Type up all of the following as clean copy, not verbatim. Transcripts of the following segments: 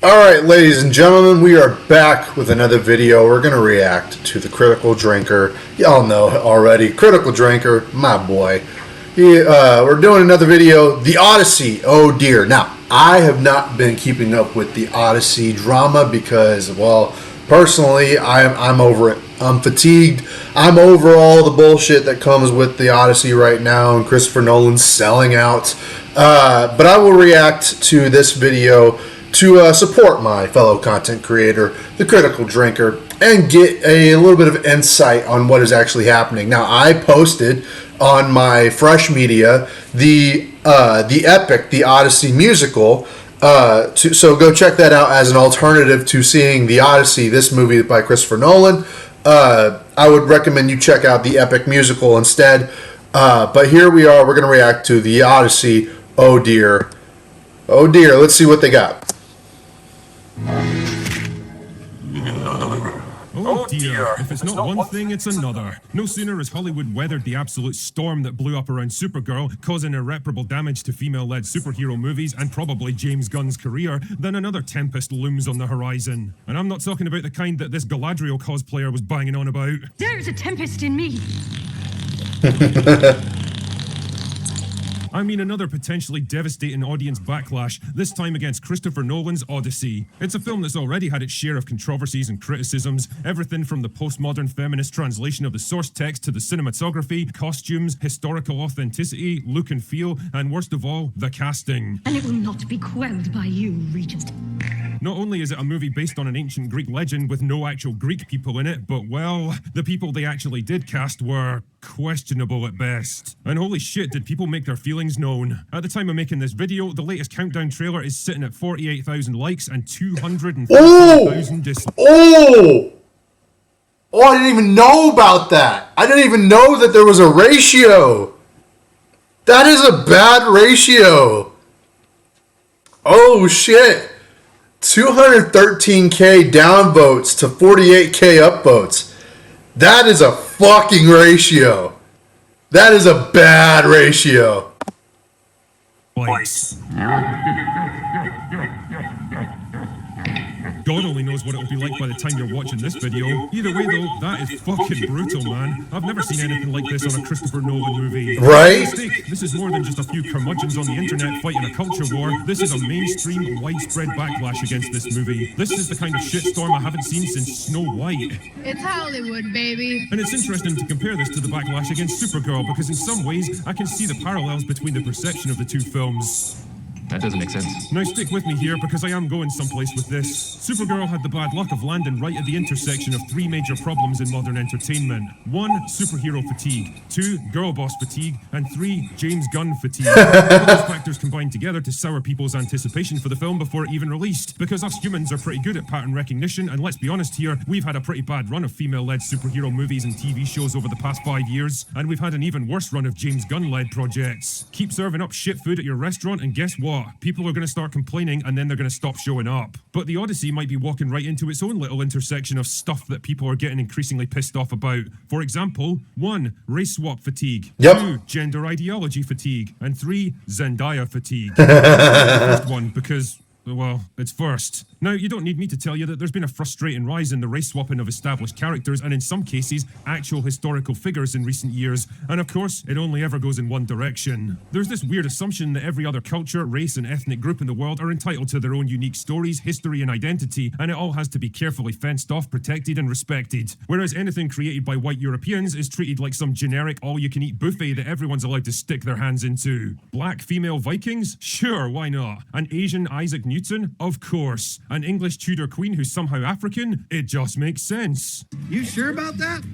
Alright, ladies and gentlemen, we are back with another video. We're going to react to the Critical Drinker. Y'all know already. Critical Drinker, my boy. We're doing another video, The Odyssey. Oh dear. Now, I have not been keeping up with the Odyssey drama because, well, personally, I'm over it. I'm fatigued. I'm over all the bullshit that comes with the Odyssey right now and Christopher Nolan's selling out. But I will react to this video to support my fellow content creator, The Critical Drinker, and get a little bit of insight on what is actually happening. Now, I posted on my Fresh Media the epic, The Odyssey musical, so go check that out as an alternative to seeing The Odyssey, this movie by Christopher Nolan. I would recommend you check out the epic musical instead. But here we are, we're going to react to The Odyssey. Oh dear. Oh dear, let's see what they got. Oh dear, if it's not one thing, it's another. No sooner has Hollywood weathered the absolute storm that blew up around Supergirl, causing irreparable damage to female-led superhero movies and probably James Gunn's career, than another tempest looms on the horizon. And I'm not talking about the kind that this Galadriel cosplayer was banging on about. There's a tempest in me. I mean another potentially devastating audience backlash, this time against Christopher Nolan's Odyssey. It's a film that's already had its share of controversies and criticisms, everything from the postmodern feminist translation of the source text to the cinematography, costumes, historical authenticity, look and feel, and worst of all, the casting. And it will not be quelled by you, Regent. Not only is it a movie based on an ancient Greek legend with no actual Greek people in it, but, well, the people they actually did cast were questionable at best. And holy shit, did people make their feelings known. At the time of making this video, the latest countdown trailer is sitting at 48,000 likes and 250,000 dislikes. Oh, I didn't even know about that. I didn't even know that there was a ratio. That is a bad ratio. Oh shit. 213k downvotes to 48k upvotes. That is a fucking ratio. That is a bad ratio. Likes. God only knows what it'll be like by the time you're watching this video. Either way though, that is fucking brutal, man. I've never seen anything like this on a Christopher Nolan movie. Right? This is more than just a few curmudgeons on the internet fighting a culture war. This is a mainstream, widespread backlash against this movie. This is the kind of shitstorm I haven't seen since Snow White. It's Hollywood, baby. And it's interesting to compare this to the backlash against Supergirl because in some ways, I can see the parallels between the perception of the two films. That doesn't make sense. Now stick with me here because I am going someplace with this. Supergirl had the bad luck of landing right at the intersection of three major problems in modern entertainment. 1. Superhero fatigue. 2. Girl boss fatigue. And 3. James Gunn fatigue. All those factors combined together to sour people's anticipation for the film before it even released. Because us humans are pretty good at pattern recognition, and let's be honest here, we've had a pretty bad run of female-led superhero movies and TV shows over the past 5 years, and we've had an even worse run of James Gunn-led projects. Keep serving up shit food at your restaurant and guess what? People are going to start complaining and then they're going to stop showing up. But the Odyssey might be walking right into its own little intersection of stuff that people are getting increasingly pissed off about. For example, 1. Race swap fatigue. Yep. 2. Gender ideology fatigue. And 3. Zendaya fatigue. The first one because, well, it's first. Now, you don't need me to tell you that there's been a frustrating rise in the race swapping of established characters and in some cases, actual historical figures in recent years. And of course, it only ever goes in one direction. There's this weird assumption that every other culture, race and ethnic group in the world are entitled to their own unique stories, history and identity, and it all has to be carefully fenced off, protected and respected. Whereas anything created by white Europeans is treated like some generic all-you-can-eat buffet that everyone's allowed to stick their hands into. Black female Vikings? Sure, why not? An Asian Isaac Newton? Of course. An English Tudor queen who's somehow African? It just makes sense. You sure about that?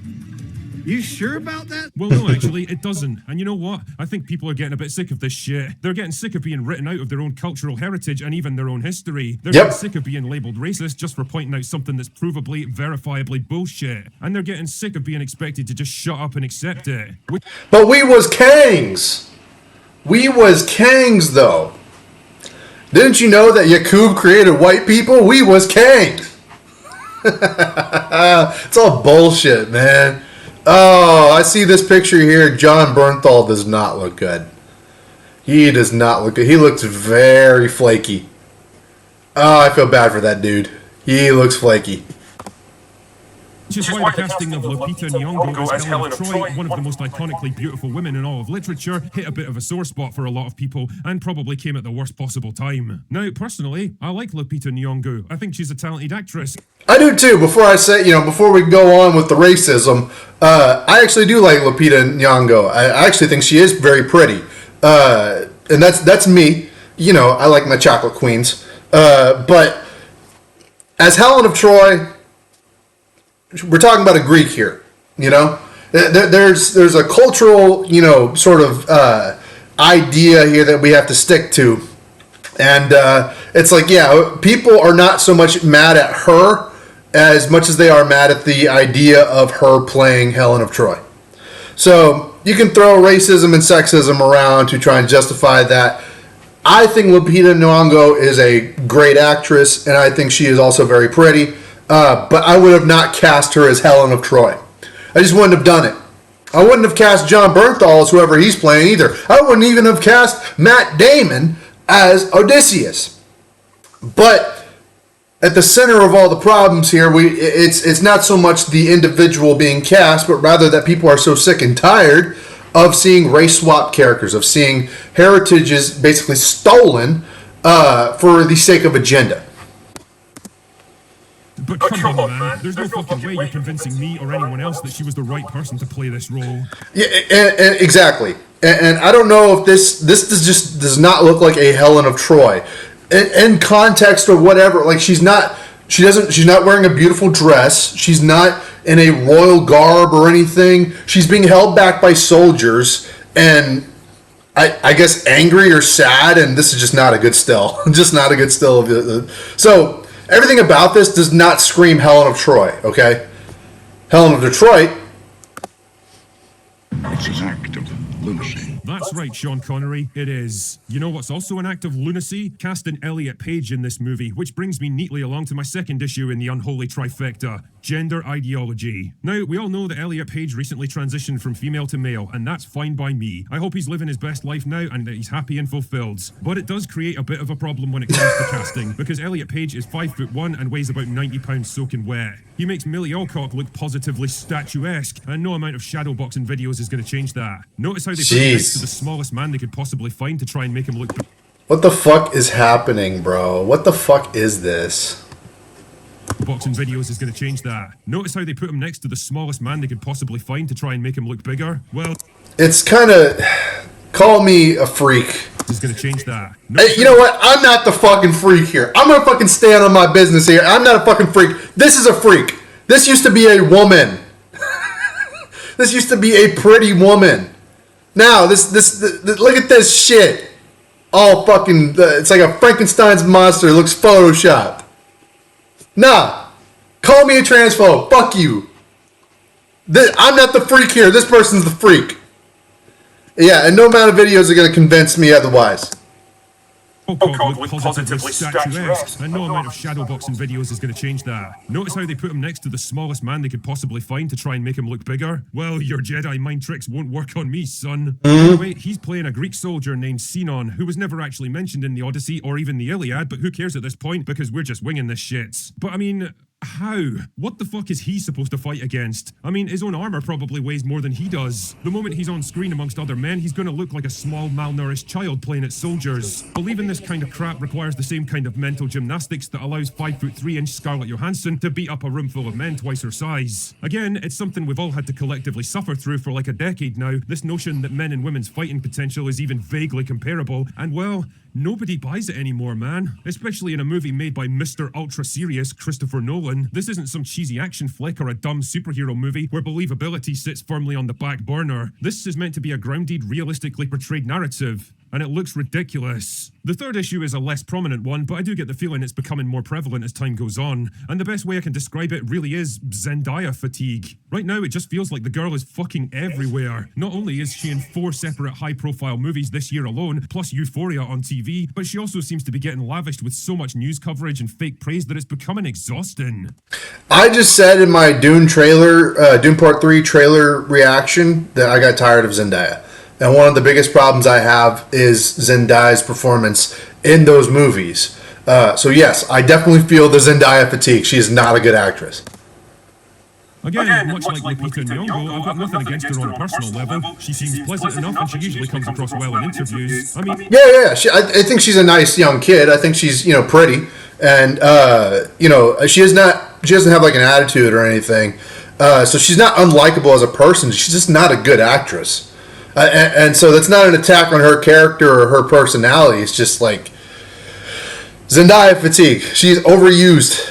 You sure about that? Well, no, actually, it doesn't. And you know what? I think people are getting a bit sick of this shit. They're getting sick of being written out of their own cultural heritage and even their own history. They're getting sick of being labelled racist just for pointing out something that's provably, verifiably bullshit. And they're getting sick of being expected to just shut up and accept it. But we was Kangs. We was Kangs, though. Didn't you know that Yakub created white people? We was Kangs. It's all bullshit, man. Oh, I see this picture here. John Bernthal does not look good. He does not look good. He looks very flaky. Oh, I feel bad for that dude. He looks flaky. Which is why the casting of Lupita Nyong'o as Helen of Troy, one of the most iconically beautiful women in all of literature, hit a bit of a sore spot for a lot of people and probably came at the worst possible time. Now, personally, I like Lupita Nyong'o. I think she's a talented actress. I do too. Before I say, before we go on with the racism, I actually do like Lupita Nyong'o. I actually think she is very pretty, and that's me. I like my chocolate queens. But as Helen of Troy, we're talking about a Greek here. There's a cultural, sort of idea here that we have to stick to, and it's like, yeah, people are not so much mad at her as much as they are mad at the idea of her playing Helen of Troy. So you can throw racism and sexism around to try and justify that. I think Lupita Nyong'o is a great actress, and I think she is also very pretty. But I would have not cast her as Helen of Troy. I just wouldn't have done it. I wouldn't have cast John Bernthal as whoever he's playing either. I wouldn't even have cast Matt Damon as Odysseus. But at the center of all the problems here, it's not so much the individual being cast, but rather that people are so sick and tired of seeing race swap characters, of seeing heritages basically stolen for the sake of agenda. But come on, man. There's no fucking way you're convincing me or anyone else that she was the right person to play this role. Yeah, and exactly. And I don't know if this just does not look like a Helen of Troy. In context or whatever, like she's not wearing a beautiful dress. She's not in a royal garb or anything. She's being held back by soldiers and I guess angry or sad, and this is just not a good still. Just not a good still of it. So everything about this does not scream Helen of Troy, okay? Helen of Detroit. It's an act of lunacy. That's right, Sean Connery, it is. You know what's also an act of lunacy? Casting Elliot Page in this movie, which brings me neatly along to my second issue in the unholy trifecta, gender ideology. Now, we all know that Elliot Page recently transitioned from female to male, and that's fine by me. I hope he's living his best life now and that he's happy and fulfilled. But it does create a bit of a problem when it comes to casting, because Elliot Page is 5'1" and weighs about 90 pounds soaking wet. He makes Millie Alcock look positively statuesque, and no amount of shadowboxing videos is going to change that. Notice how they put him next to the smallest man they could possibly find to try and make him look... What the fuck is happening, bro? What the fuck is this? Boxing videos is going to change that. Notice how they put him next to the smallest man they could possibly find to try and make him look bigger? Well... It's kind of... Call me a freak. Is going to change that. Hey, you know what? I'm not the fucking freak here. I'm going to fucking stand on my business here. I'm not a fucking freak. This is a freak. This used to be a woman. This used to be a pretty woman. Now, this look at this shit. All fucking... it's like a Frankenstein's monster. It looks photoshopped. Nah. Call me a transphobe. Fuck you. I'm not the freak here. This person's the freak. Yeah, and no amount of videos are going to convince me otherwise. Alcock look positively statuesque, and no amount of shadowboxing videos is going to change that. Notice how they put him next to the smallest man they could possibly find to try and make him look bigger? Well, your Jedi mind tricks won't work on me, son. Anyway, he's playing a Greek soldier named Sinon, who was never actually mentioned in the Odyssey or even the Iliad, but who cares at this point because we're just winging this shit. But I mean... how? What the fuck is he supposed to fight against? I mean, his own armor probably weighs more than he does. The moment he's on screen amongst other men, he's gonna look like a small, malnourished child playing at soldiers. Believing this kind of crap requires the same kind of mental gymnastics that allows 5'3" Scarlett Johansson to beat up a room full of men twice her size. Again, it's something we've all had to collectively suffer through for like a decade now, this notion that men and women's fighting potential is even vaguely comparable, and well, nobody buys it anymore, man. Especially in a movie made by Mr. Ultra Serious Christopher Nolan. This isn't some cheesy action flick or a dumb superhero movie where believability sits firmly on the back burner. This is meant to be a grounded, realistically portrayed narrative, and it looks ridiculous. The third issue is a less prominent one, but I do get the feeling it's becoming more prevalent as time goes on, and the best way I can describe it really is Zendaya fatigue. Right now, it just feels like the girl is fucking everywhere. Not only is she in 4 separate high-profile movies this year alone, plus Euphoria on TV, but she also seems to be getting lavished with so much news coverage and fake praise that it's becoming exhausting. I just said in my Dune trailer, Dune Part 3 trailer reaction that I got tired of Zendaya. And one of the biggest problems I have is Zendaya's performance in those movies. So yes, I definitely feel the Zendaya fatigue. She is not a good actress. Again, much like Lupita Nyong'o, I've got nothing against her on a personal level. She seems pleasant enough, and she usually comes across well in interviews. I mean, Yeah. I think she's a nice young kid. I think she's pretty, and she doesn't have like an attitude or anything. So she's not unlikable as a person. She's just not a good actress, and so that's not an attack on her character or her personality. It's just like Zendaya fatigue. She's overused.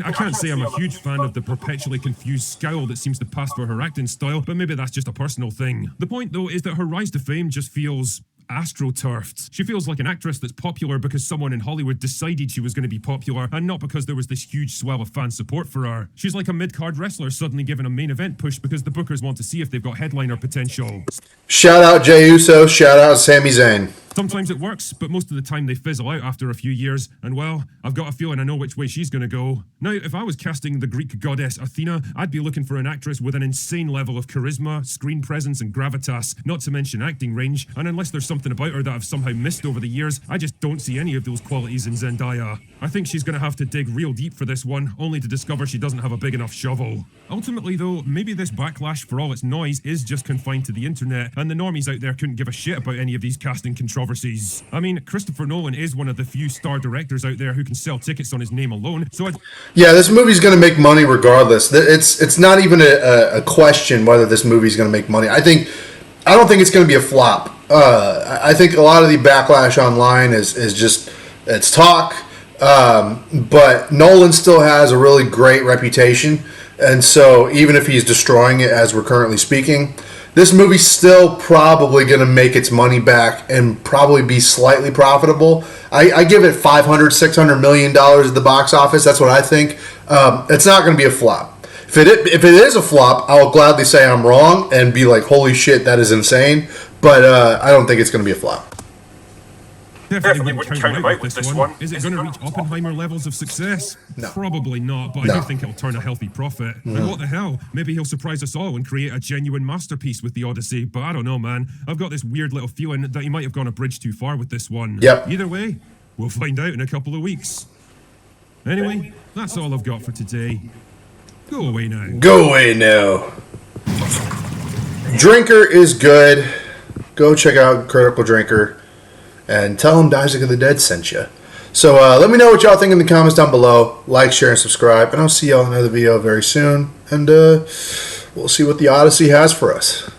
I can't say I'm a huge fan of the perpetually confused scowl that seems to pass for her acting style, but maybe that's just a personal thing. The point, though, is that her rise to fame just feels astroturfed. She feels like an actress that's popular because someone in Hollywood decided she was going to be popular, and not because there was this huge swell of fan support for her. She's like a mid-card wrestler suddenly given a main event push because the bookers want to see if they've got headliner potential. Shout out Jey Uso, shout out Sami Zayn. Sometimes it works, but most of the time they fizzle out after a few years, and well, I've got a feeling I know which way she's gonna go. Now, if I was casting the Greek goddess Athena, I'd be looking for an actress with an insane level of charisma, screen presence, and gravitas, not to mention acting range, and unless there's something about her that I've somehow missed over the years, I just don't see any of those qualities in Zendaya. I think she's gonna have to dig real deep for this one, only to discover she doesn't have a big enough shovel. Ultimately, though, maybe this backlash, for all its noise, is just confined to the internet, and the normies out there couldn't give a shit about any of these casting controversies. I mean, Christopher Nolan is one of the few star directors out there who can sell tickets on his name alone, so Yeah, this movie's going to make money regardless. It's not even a question whether this movie's going to make money. I don't think it's going to be a flop. I think a lot of the backlash online is just it's talk. But Nolan still has a really great reputation, and so even if he's destroying it as we're currently speaking, this movie's still probably going to make its money back and probably be slightly profitable. I give it $500-600 million at the box office. That's what I think. It's not going to be a flop. If it is a flop, I'll gladly say I'm wrong and be like, holy shit, that is insane. But I don't think it's going to be a flop. Definitely wouldn't count out with this one. Is it going to reach Oppenheimer levels of success? No. Probably not, but I do think it'll turn a healthy profit. And what the hell? Maybe he'll surprise us all and create a genuine masterpiece with the Odyssey, but I don't know, man. I've got this weird little feeling that he might have gone a bridge too far with this one. Yep. Either way, we'll find out in a couple of weeks. Anyway, that's all I've got for today. Go away now. Go away now. Drinker is good. Go check out Critical Drinker. And tell him Isaac of the Dead sent you. So let me know what y'all think in the comments down below. Like, share, and subscribe. And I'll see y'all in another video very soon. And we'll see what the Odyssey has for us.